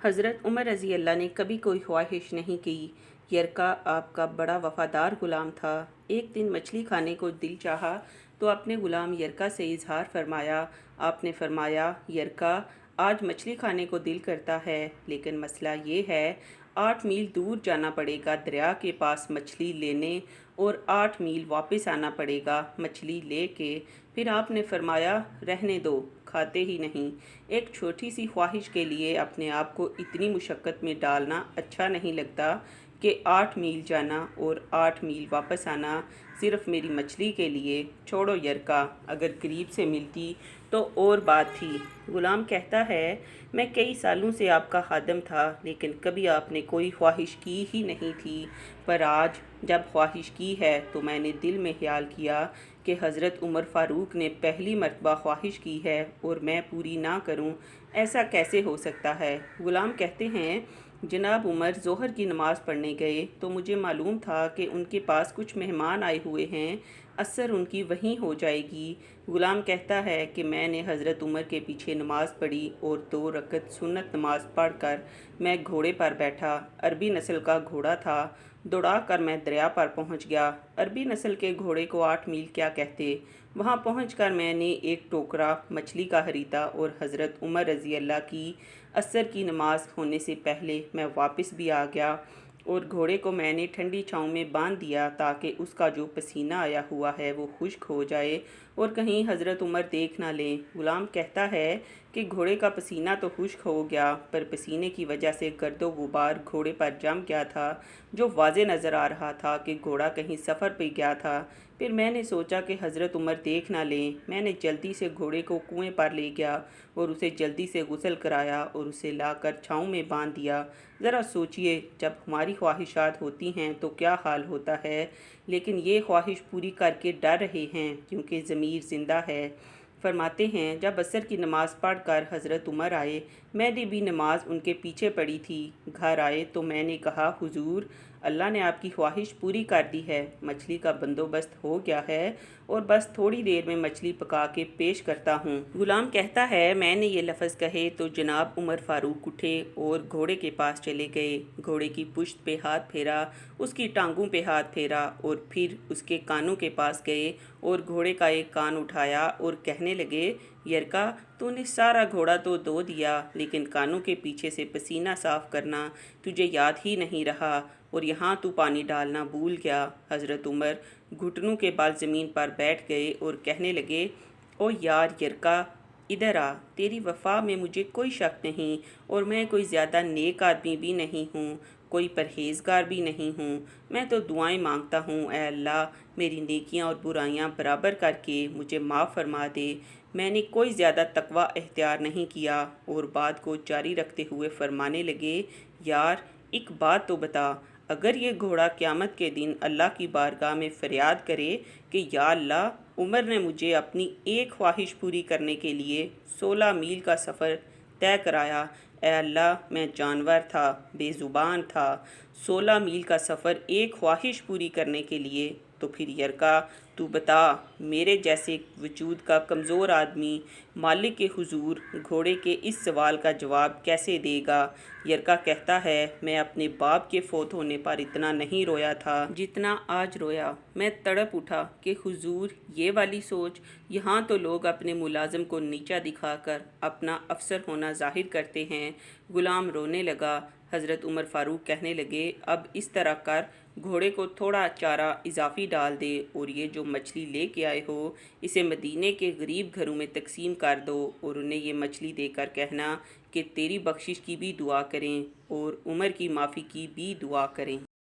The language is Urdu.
حضرت عمر رضی اللہ نے کبھی کوئی خواہش نہیں کی۔ یرکا آپ کا بڑا وفادار غلام تھا۔ ایک دن مچھلی کھانے کو دل چاہا تو اپنے غلام یرکا سے اظہار فرمایا۔ آپ نے فرمایا، یرکا آج مچھلی کھانے کو دل کرتا ہے، لیکن مسئلہ یہ ہے 8 میل دور جانا پڑے گا دریا کے پاس مچھلی لینے، اور 8 میل واپس آنا پڑے گا مچھلی لے کے۔ پھر آپ نے فرمایا، رہنے دو، کھاتے ہی نہیں۔ ایک چھوٹی سی خواہش کے لیے اپنے آپ کو اتنی مشقت میں ڈالنا اچھا نہیں لگتا کہ 8 میل جانا اور 8 میل واپس آنا صرف میری مچھلی کے لیے۔ چھوڑو یرکا، اگر قریب سے ملتی تو اور بات تھی۔ غلام کہتا ہے، میں کئی سالوں سے آپ کا خادم تھا، لیکن کبھی آپ نے کوئی خواہش کی ہی نہیں تھی، پر آج جب خواہش کی ہے تو میں نے دل میں خیال کیا کہ حضرت عمر فاروق نے پہلی مرتبہ خواہش کی ہے اور میں پوری نہ کروں، ایسا کیسے ہو سکتا ہے؟ غلام کہتے ہیں، جناب عمر ظہر کی نماز پڑھنے گئے تو مجھے معلوم تھا کہ ان کے پاس کچھ مہمان آئے ہوئے ہیں، عصر ان کی وہیں ہو جائے گی۔ غلام کہتا ہے کہ میں نے حضرت عمر کے پیچھے نماز پڑھی اور 2 رکعت سنت نماز پڑھ کر میں گھوڑے پر بیٹھا۔ عربی نسل کا گھوڑا تھا، دوڑا کر میں دریا پر پہنچ گیا۔ عربی نسل کے گھوڑے کو 8 میل کیا کہتے؟ وہاں پہنچ کر میں نے ایک ٹوکرا مچھلی کا خریدا اور حضرت عمر رضی اللہ کی عصر کی نماز ہونے سے پہلے میں واپس بھی آ گیا، اور گھوڑے کو میں نے ٹھنڈی چھاؤں میں باندھ دیا تاکہ اس کا جو پسینہ آیا ہوا ہے وہ خشک ہو جائے اور کہیں حضرت عمر دیکھ نہ لیں۔ غلام کہتا ہے کہ گھوڑے کا پسینہ تو خشک ہو گیا، پر پسینے کی وجہ سے گرد و غبار گھوڑے پر جم گیا تھا، جو واضح نظر آ رہا تھا کہ گھوڑا کہیں سفر پہ گیا تھا۔ پھر میں نے سوچا کہ حضرت عمر دیکھ نہ لیں، میں نے جلدی سے گھوڑے کو کنویں پر لے گیا اور اسے جلدی سے غسل کرایا اور اسے لا کر چھاؤں میں باندھ دیا۔ ذرا سوچئے، جب ہماری خواہشات ہوتی ہیں تو کیا حال ہوتا ہے، لیکن یہ خواہش پوری کر کے ڈر رہے ہیں کیونکہ ضمیر زندہ ہے۔ فرماتے ہیں، جب عصر کی نماز پڑھ کر حضرت عمر آئے، میں نے بھی نماز ان کے پیچھے پڑھی تھی۔ گھر آئے تو میں نے کہا، حضور، اللہ نے آپ کی خواہش پوری کر دی ہے، مچھلی کا بندوبست ہو گیا ہے اور بس تھوڑی دیر میں مچھلی پکا کے پیش کرتا ہوں۔ غلام کہتا ہے، میں نے یہ لفظ کہے تو جناب عمر فاروق اٹھے اور گھوڑے کے پاس چلے گئے، گھوڑے کی پشت پہ ہاتھ پھیرا، اس کی ٹانگوں پہ ہاتھ پھیرا اور پھر اس کے کانوں کے پاس گئے اور گھوڑے کا ایک کان اٹھایا اور کہنے لگے، یرکا، تو نے سارا گھوڑا تو دھو دیا، لیکن کانوں کے پیچھے سے پسینہ صاف کرنا تجھے یاد ہی نہیں رہا، اور یہاں تو پانی ڈالنا بھول گیا۔ حضرت عمر گھٹنوں کے بال زمین پر بیٹھ گئے اور کہنے لگے، او یار یرکا، ادھر آ، تیری وفا میں مجھے کوئی شک نہیں، اور میں کوئی زیادہ نیک آدمی بھی نہیں ہوں، کوئی پرہیزگار بھی نہیں ہوں، میں تو دعائیں مانگتا ہوں، اے اللہ میری نیکیاں اور برائیاں برابر کر کے مجھے معاف فرما دے۔ میں نے کوئی زیادہ تقویٰ اختیار نہیں کیا، اور بات کو جاری رکھتے ہوئے فرمانے لگے، یار ایک بات تو بتا، اگر یہ گھوڑا قیامت کے دن اللہ کی بارگاہ میں فریاد کرے کہ یا اللہ، عمر نے مجھے اپنی ایک خواہش پوری کرنے کے لیے 16 میل کا سفر طے کرایا، اے اللہ میں جانور تھا، بے زبان تھا، 16 میل کا سفر ایک خواہش پوری کرنے کے لیے، تو پھر یرکا تو بتا، میرے جیسے وجود کا کمزور آدمی مالک کے حضور گھوڑے کے اس سوال کا جواب کیسے دے گا؟ یرکا کہتا ہے، میں اپنے باپ کے فوت ہونے پر اتنا نہیں رویا تھا جتنا آج رویا۔ میں تڑپ اٹھا کہ حضور یہ والی سوچ، یہاں تو لوگ اپنے ملازم کو نیچا دکھا کر اپنا افسر ہونا ظاہر کرتے ہیں۔ غلام رونے لگا۔ حضرت عمر فاروق کہنے لگے، اب اس طرح کر، گھوڑے کو تھوڑا چارہ اضافی ڈال دے اور یہ جو مچھلی لے کے آئے ہو اسے مدینے کے غریب گھروں میں تقسیم کر دو، اور انہیں یہ مچھلی دے کر کہنا کہ تیری بخشش کی بھی دعا کریں اور عمر کی معافی کی بھی دعا کریں۔